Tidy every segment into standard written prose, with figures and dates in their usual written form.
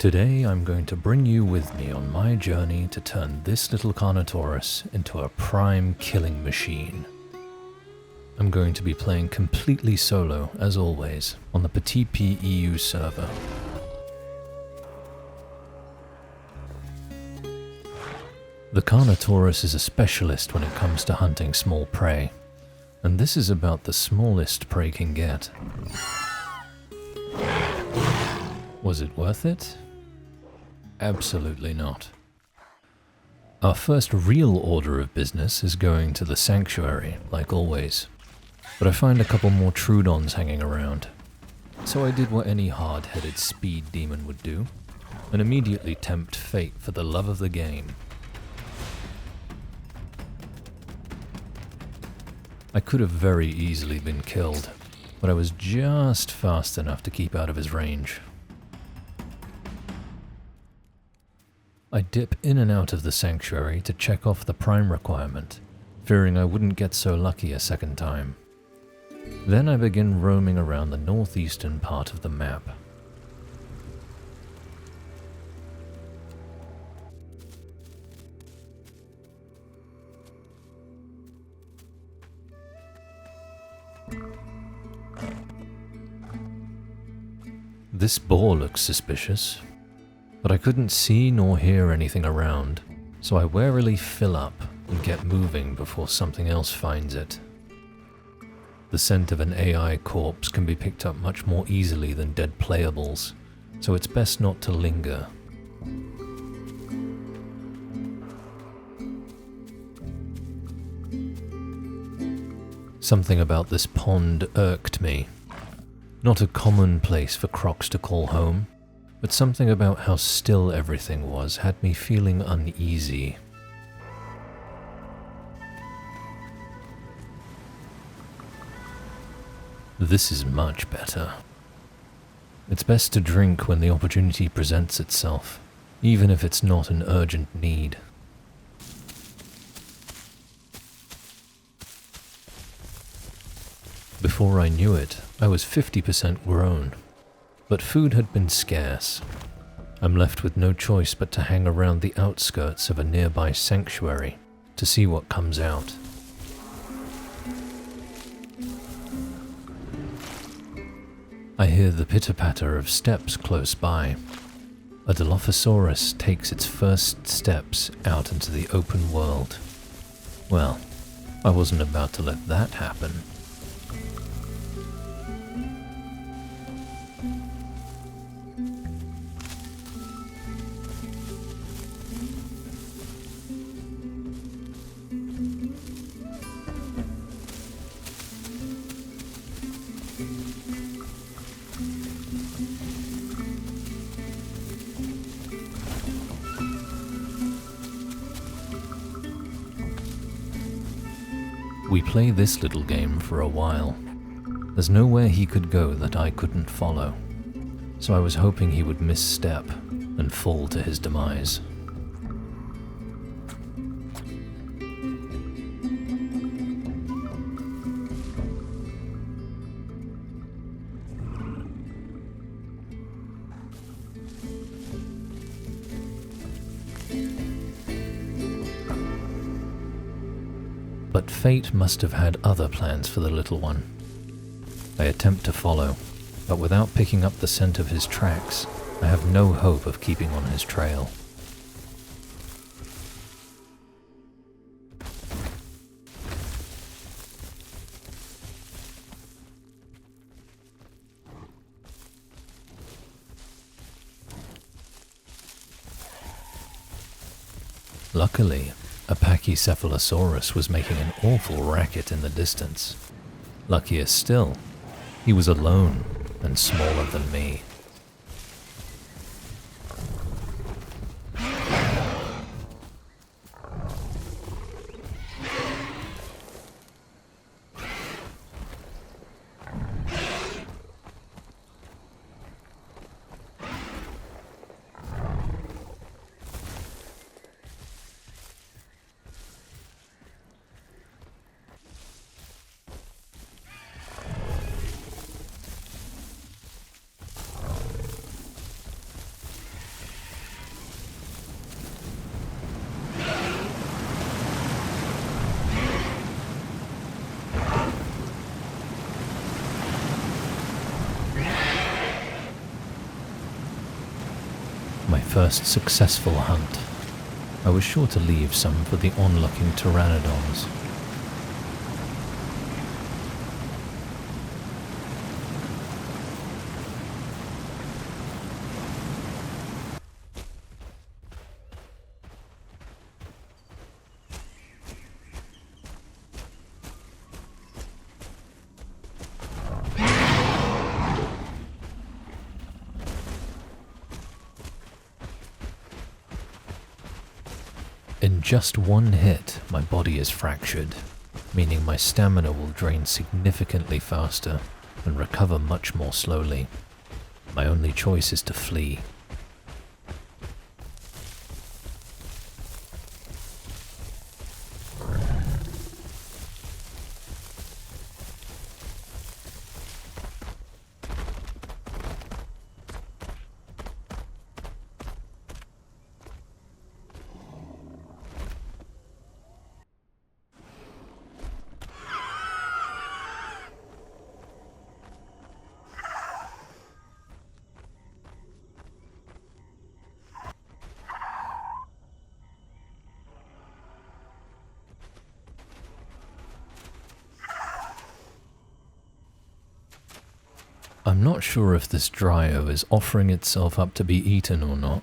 Today I'm going to bring you with me on my journey to turn this little Carnotaurus into a prime killing machine. I'm going to be playing completely solo, as always, on the Petits Pieds EU server. The Carnotaurus is a specialist when it comes to hunting small prey, and this is about the smallest prey can get. Was it worth it? Absolutely not. Our first real order of business is going to the sanctuary, like always. But I find a couple more Troodons hanging around. So I did what any hard-headed speed demon would do, and immediately tempt fate for the love of the game. I could have very easily been killed, but I was just fast enough to keep out of his range. I dip in and out of the sanctuary to check off the prime requirement, fearing I wouldn't get so lucky a second time. Then I begin roaming around the northeastern part of the map. This boar looks suspicious, but I couldn't see nor hear anything around, so I warily fill up and get moving before something else finds it. The scent of an AI corpse can be picked up much more easily than dead playables, so it's best not to linger. Something about this pond irked me. Not a common place for crocs to call home, but something about how still everything was had me feeling uneasy. This is much better. It's best to drink when the opportunity presents itself, even if it's not an urgent need. Before I knew it, I was 50% grown. But food had been scarce. I'm left with no choice but to hang around the outskirts of a nearby sanctuary to see what comes out. I hear the pitter-patter of steps close by. A Dilophosaurus takes its first steps out into the open world. Well, I wasn't about to let that happen. We play this little game for a while. There's nowhere he could go that I couldn't follow, so I was hoping he would misstep and fall to his demise. But fate must have had other plans for the little one. I attempt to follow, but without picking up the scent of his tracks, I have no hope of keeping on his trail. Luckily, a Pachycephalosaurus was making an awful racket in the distance. Luckier still, he was alone and smaller than me. first successful hunt, I was sure to leave some for the onlooking pteranodons. In just one hit, my body is fractured, meaning my stamina will drain significantly faster and recover much more slowly. My only choice is to flee. I'm not sure if this dryo is offering itself up to be eaten or not.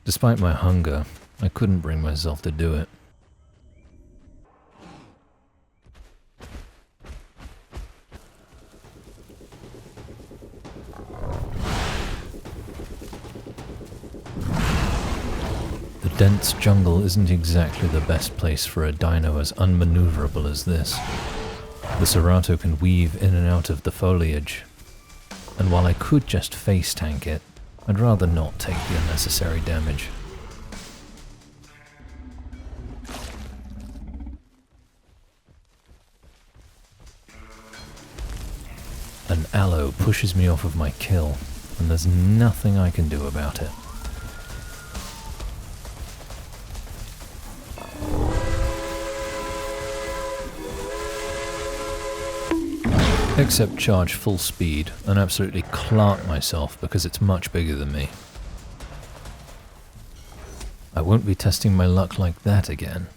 Despite my hunger, I couldn't bring myself to do it. The dense jungle isn't exactly the best place for a dino as unmaneuverable as this. The Cerato can weave in and out of the foliage, and while I could just face tank it, I'd rather not take the unnecessary damage. An aloe pushes me off of my kill, and there's nothing I can do about it. Except charge full speed and absolutely clart myself because it's much bigger than me. I won't be testing my luck like that again.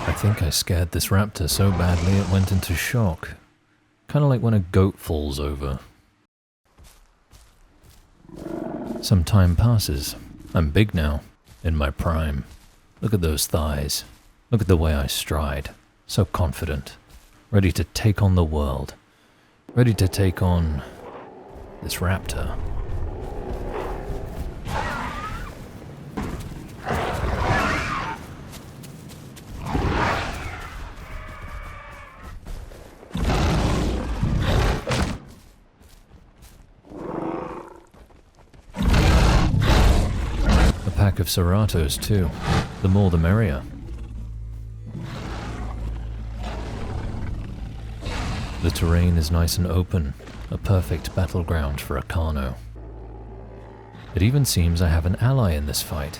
I think I scared this raptor so badly it went into shock. Kinda like when a goat falls over. Some time passes. I'm big now, in my prime. Look at those thighs. Look at the way I stride. So confident. Ready to take on the world. Ready to take on this raptor. Pack of Ceratos too. The more the merrier. The terrain is nice and open, a perfect battleground for a Carno. It even seems I have an ally in this fight.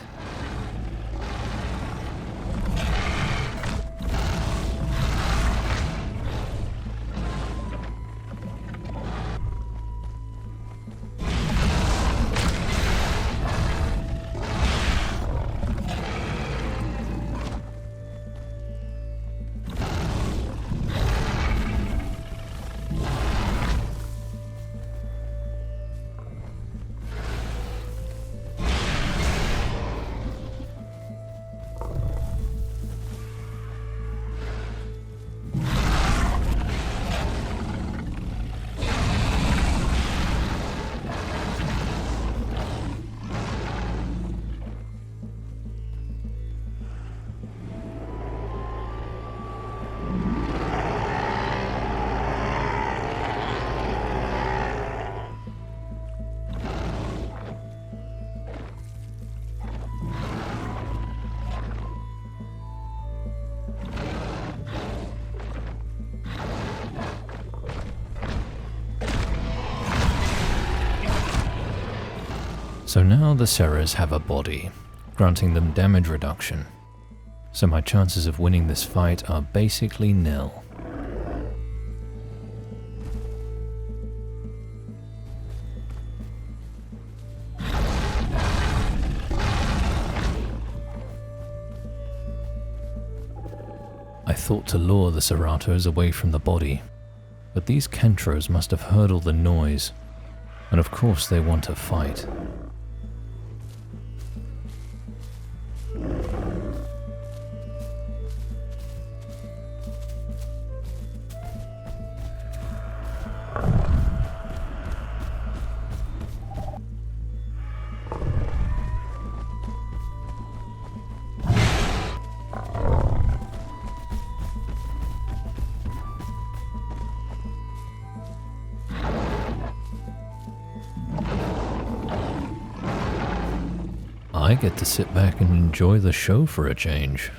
So now the Serras have a body, granting them damage reduction. So my chances of winning this fight are basically nil. I thought to lure the Ceratos away from the body, but these Kentros must have heard all the noise, and of course they want to fight. I get to sit back and enjoy the show for a change.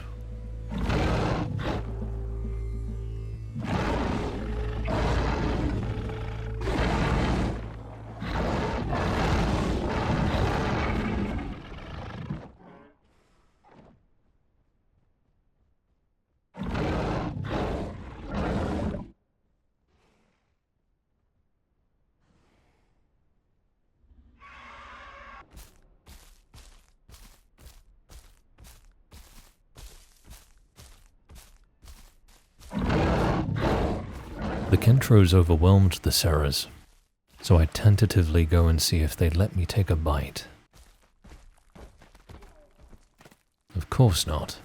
The Kentros overwhelmed the Serras, so I tentatively go and see if they'd let me take a bite. Of course not.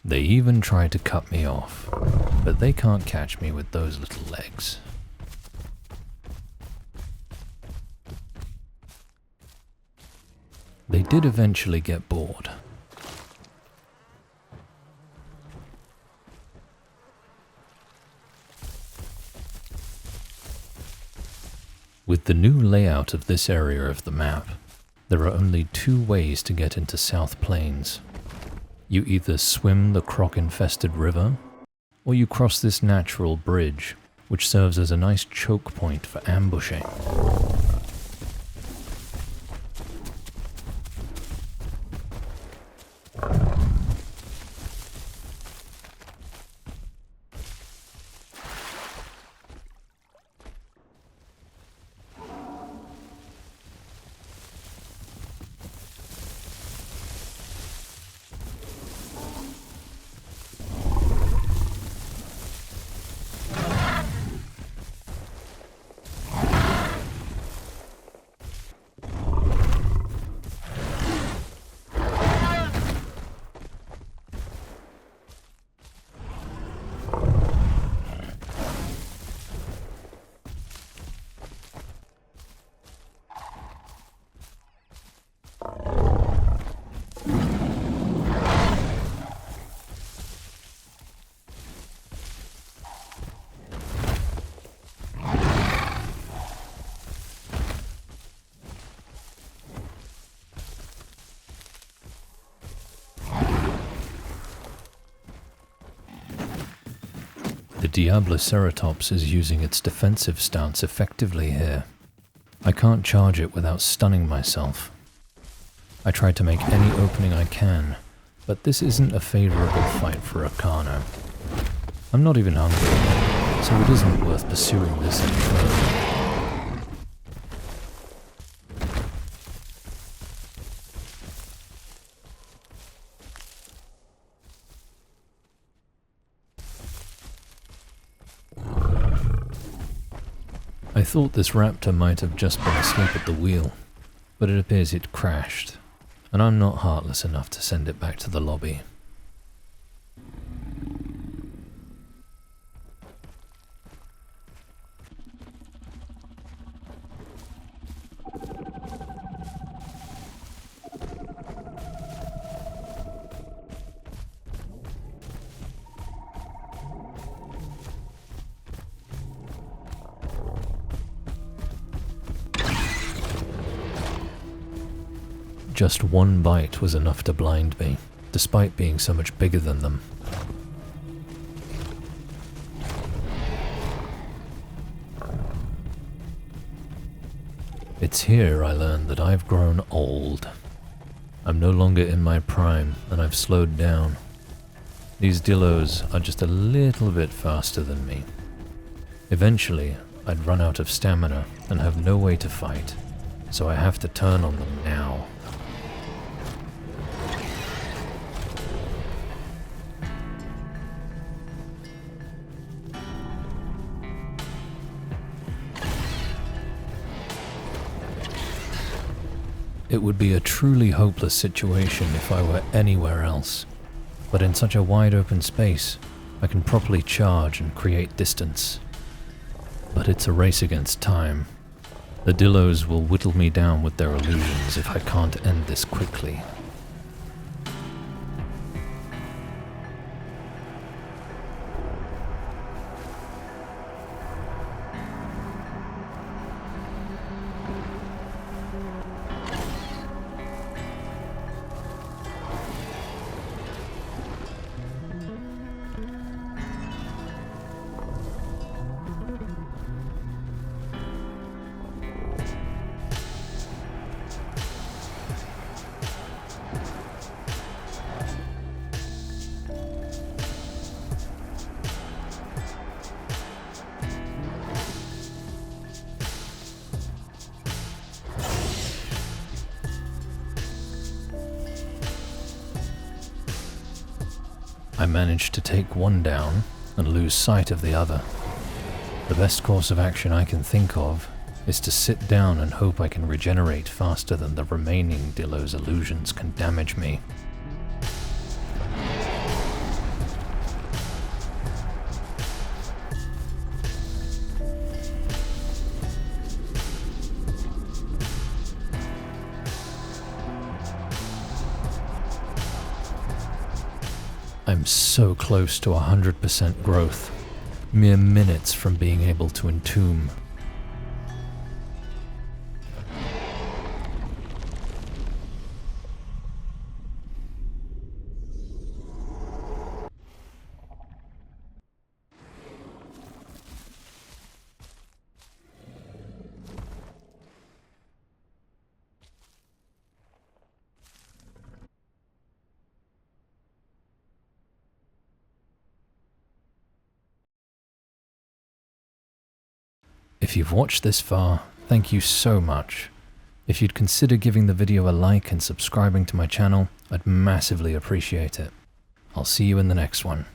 They even try to cut me off, but they can't catch me with those little legs. They did eventually get bored. With the new layout of this area of the map, there are only two ways to get into South Plains. You either swim the croc-infested river, or you cross this natural bridge, which serves as a nice choke point for ambushing. The Diabloceratops is using its defensive stance effectively here. I can't charge it without stunning myself. I try to make any opening I can, but this isn't a favorable fight for a Carno. I'm not even hungry, so it isn't worth pursuing this any further. I thought this raptor might have just been asleep at the wheel, but it appears it crashed, and I'm not heartless enough to send it back to the lobby. Just one bite was enough to blind me, despite being so much bigger than them. It's here I learned that I've grown old. I'm no longer in my prime, and I've slowed down. These dillos are just a little bit faster than me. Eventually, I'd run out of stamina and have no way to fight, so I have to turn on them now. It would be a truly hopeless situation if I were anywhere else, but in such a wide open space, I can properly charge and create distance. But it's a race against time. The dillos will whittle me down with their illusions if I can't end this quickly. I managed to take one down and lose sight of the other. The best course of action I can think of is to sit down and hope I can regenerate faster than the remaining Dillo's illusions can damage me. I'm so close to 100% growth, mere minutes from being able to entomb. If you've watched this far, thank you so much. If you'd consider giving the video a like and subscribing to my channel, I'd massively appreciate it. I'll see you in the next one.